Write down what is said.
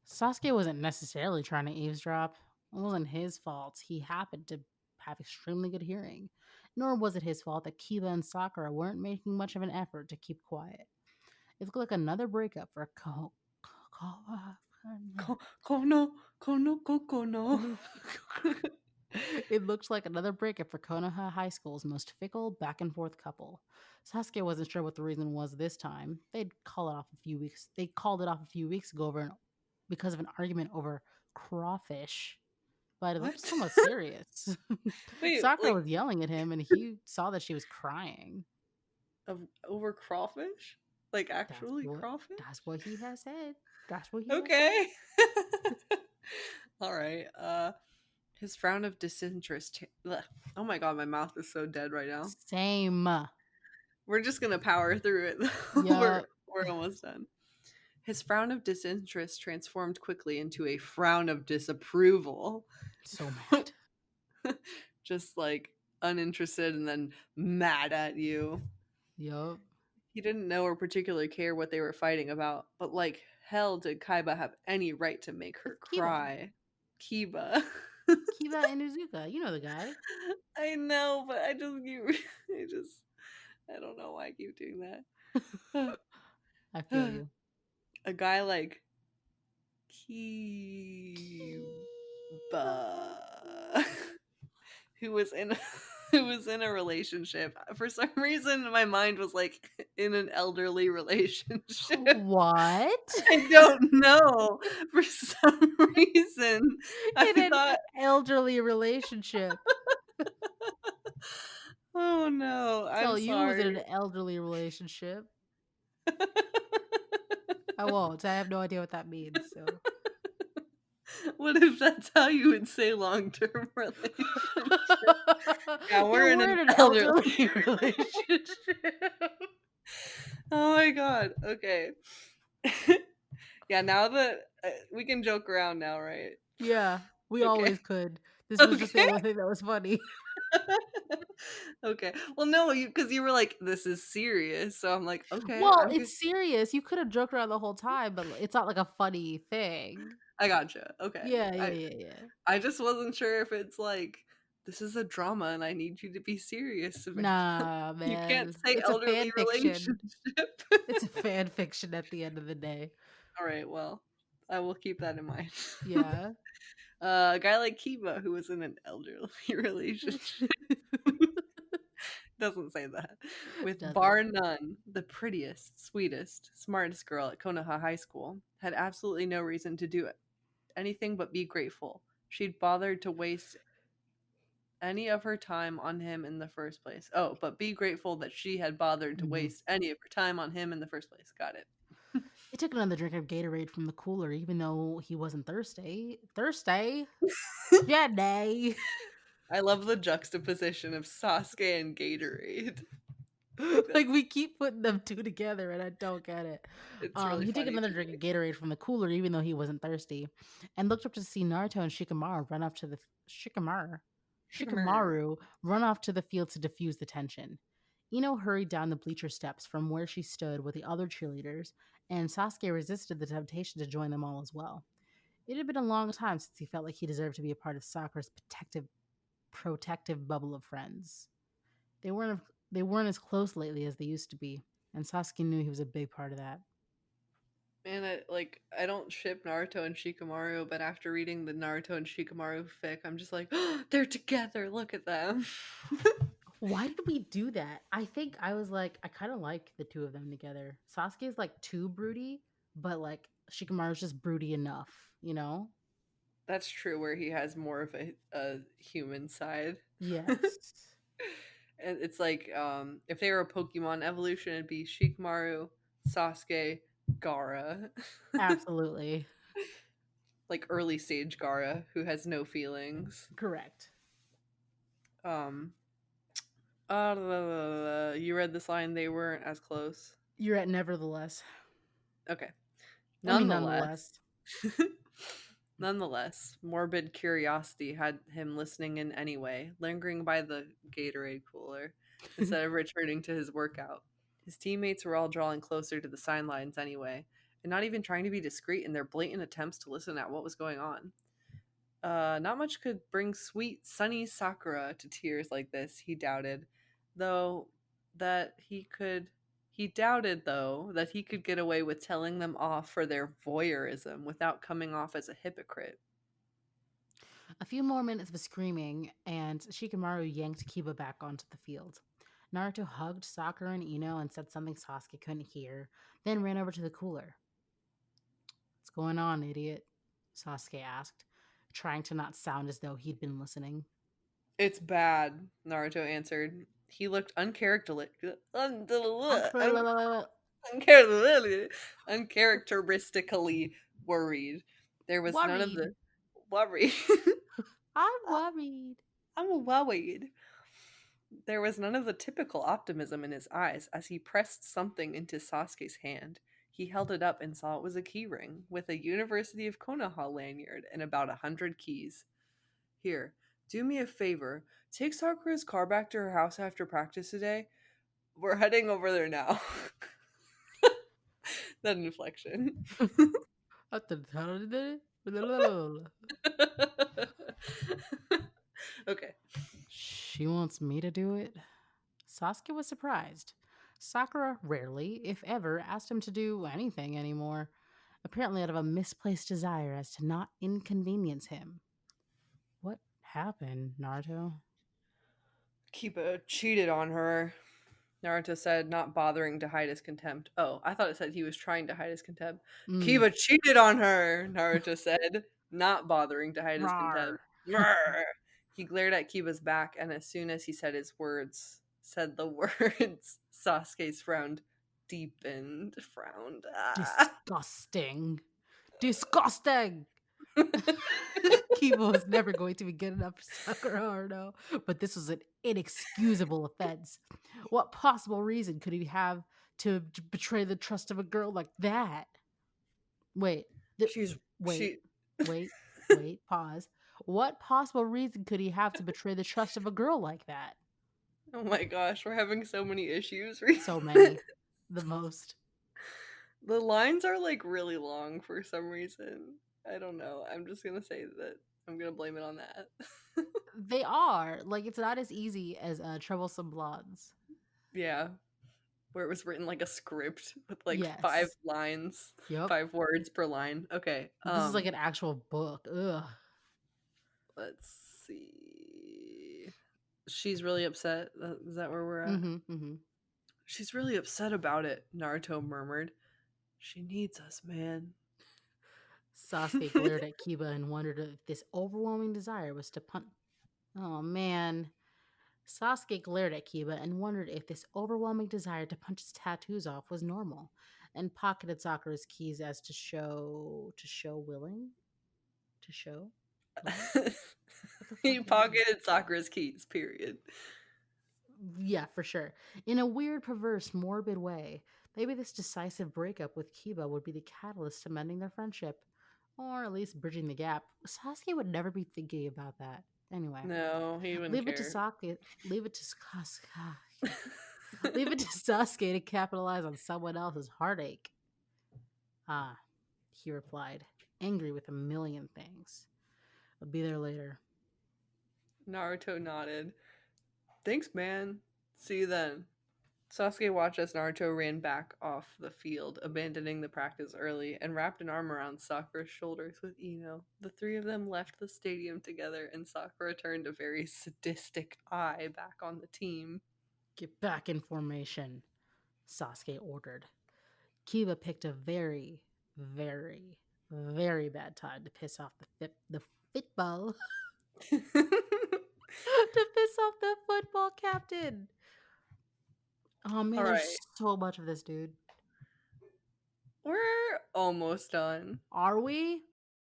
Sasuke wasn't necessarily trying to eavesdrop. It wasn't his fault. He happened to have extremely good hearing. Nor was it his fault that Kiba and Sakura weren't making much of an effort to keep quiet. It looked like another breakup for Kono, kono, kono. It looks like another breakup for Konoha High School's most fickle back and forth couple. Sasuke wasn't sure what the reason was this time. They called it off a few weeks ago because of an argument over crawfish, but it looked What? somewhat serious. Wait, Sakura like was yelling at him and he saw that she was crying. over crawfish? Like That's actually what crawfish? that's what he has said. That's what he has said. Okay. All right. His frown of disinterest. Ugh. Oh my god, my mouth is so dead right now. Same. We're just gonna power through it. we're Yup. we're almost done. His frown of disinterest transformed quickly into a frown of disapproval. So mad. Just like uninterested and then mad at you. Yup. He didn't know or particularly care what they were fighting about, but like hell did Kaiba have any right to make her It's Kiba. cry. Kiba. Kiba Inuzuka. You know the guy. I know, but I just keep I just I don't know why I keep doing that. I feel you. A guy like Kiba Kiba. who was in who was in a relationship. For some reason my mind was like in an elderly relationship. What? I don't know. For some reason I In an thought, elderly relationship. oh no, I'm Tell you was in sorry. an elderly relationship. I won't. I have no idea what that means. So What if that's how you would say long-term relationship? Yeah, yeah, we're in we're an in an elderly. elderly relationship. Oh my god. Okay. Yeah, now that we can joke around now, right? Yeah, we Okay. always could. This was just the Okay. only thing that was funny. Okay. Well, no, you because you were like, "This is serious," so I'm like, "Okay, Well, I'm good." it's serious. You could have joked around the whole time, but it's not like a funny thing. I gotcha. Okay. Yeah, yeah, I yeah, yeah. I just wasn't sure if it's like, "This is a drama and I need you to be serious about." Nah, You can't man. say It's a elderly fan fiction. relationship. It's a fan fiction at the end of the day. All right, well, I will keep that in mind. Yeah. A guy like Kiba who was in an elderly relationship doesn't say that. With Doesn't. bar none, the prettiest, sweetest, smartest girl at Konoha High School had absolutely no reason to do it. Anything but be grateful. She'd bothered to waste any of her time on him in the first place. Oh, but be grateful that she had bothered to Mhm. waste any of her time on him in the first place. Got it. He took another drink of Gatorade from the cooler, even though he wasn't thirsty. Thirsty? Jenny. I love the juxtaposition of Sasuke and Gatorade. Like Like that's we keep putting them two together, and I don't get it. it's really He took funny another to drink me. of Gatorade from the cooler, even though he wasn't thirsty, and looked up to see Naruto and Shikamaru run up to the Shikamaru run off to the field to diffuse the tension. Ino hurried down the bleacher steps from where she stood with the other cheerleaders, and Sasuke resisted the temptation to join them all as well. It had been a long time since he felt like he deserved to be a part of Sakura's protective bubble of friends. They weren't as close lately as they used to be, and Sasuke knew he was a big part of that. Man, I don't ship Naruto and Shikamaru, but after reading the Naruto and Shikamaru fic, I'm just like, oh, they're together. Look at them. Why did we do that? I think I was like, I kind of like the two of them together. Sasuke's like too broody, but like Shikamaru's just broody enough, you know? That's true, where he has more of a human side. Yes. And it's like, if they were a Pokemon evolution, it'd be Shikamaru, Sasuke, Gara. Absolutely. Like early stage Gara, who has no feelings. Correct. Um, you read this line, they weren't as close. You're at nevertheless. Okay. I mean, Nonetheless, nonetheless. nonetheless, morbid curiosity had him listening in anyway, lingering by the Gatorade cooler instead of returning to his workout. His teammates were all drawing closer to the sidelines anyway, and not even trying to be discreet in their blatant attempts to listen at what was going on. Not much could bring sweet, sunny Sakura to tears like this, he doubted, though that he could. He doubted, though, that he could get away with telling them off for their voyeurism without coming off as a hypocrite. A few more minutes of screaming, and Shikamaru yanked Kiba back onto the field. Naruto hugged Sakura and Ino and said something Sasuke couldn't hear, then ran over to the cooler. What's going on, idiot? Sasuke asked, trying to not sound as though he'd been listening. It's bad, Naruto answered. He looked uncharacteristically worried. There was none of Worried. the worry. I'm worried. I'm worried. There was none of the typical optimism in his eyes as he pressed something into Sasuke's hand. He held it up and saw it was a keyring with a University of Konoha lanyard and about 100 keys. Here, do me a favor. Take Sakura's car back to her house after practice today. We're heading over there now. That inflection. Okay. She wants me to do it? Sasuke was surprised. Sakura rarely, if ever, asked him to do anything anymore, apparently out of a misplaced desire as to not inconvenience him. What happened, Naruto? Kiba cheated on her, Naruto said, not bothering to hide his contempt. Oh, I thought it said he was trying to hide his contempt. Mm. Kiba cheated on her, Naruto said, not bothering to hide his contempt. Rawr. Rawr. He glared at Kiba's back, and as soon as he said the words, Sasuke's frown deepened. Frowned. Ah. Disgusting. Disgusting! Kiba was never going to be good enough for Sakura Haruno, but this was an inexcusable offense. What possible reason could he have to betray the trust of a girl like that? Wait, She's wait, she. wait, pause. What possible reason could he have to betray the trust of a girl like that? Oh my gosh, we're having so many issues. So many. The most. The lines are like really long for some reason. I don't know. I'm just gonna say that I'm gonna blame it on that. They are. Like, it's not as easy as Troublesome Blondes. Yeah, where it was written like a script with like five Yes. lines, Yep. 5 words per line. Okay. This is like an actual book. Ugh. Let's see. She's really upset. Is that where we're at? She's really upset about it, Naruto murmured. She needs us, man. Sasuke glared at Kiba and wondered if this overwhelming desire was to punch. Oh man. Sasuke glared at Kiba and wondered if this overwhelming desire to punch his tattoos off was normal, and pocketed Sakura's keys as to show willing? To show? He pocketed Sakura's keys, period. Yeah, for sure. In a weird, perverse, morbid way. Maybe this decisive breakup with Kiba would be the catalyst to mending their friendship, or at least bridging the gap. Sasuke would never be thinking about that. Anyway, No, he wouldn't leave it to care. Sasuke. Leave it to Sasuke. Leave it to Sasuke to capitalize on someone else's heartache. Ah, he replied, angry with a million things. I'll be there later. Naruto nodded. Thanks, man. See you then. Sasuke watched as Naruto ran back off the field, abandoning the practice early, and wrapped an arm around Sakura's shoulders with Ino. The three of them left the stadium together, and Sakura turned a very sadistic eye back on the team. Get back in formation, Sasuke ordered. Kiba picked a very, very, very bad time to piss off the football to piss off the football captain. Oh man, All there's right. so much of this, dude. We're almost done. Are we?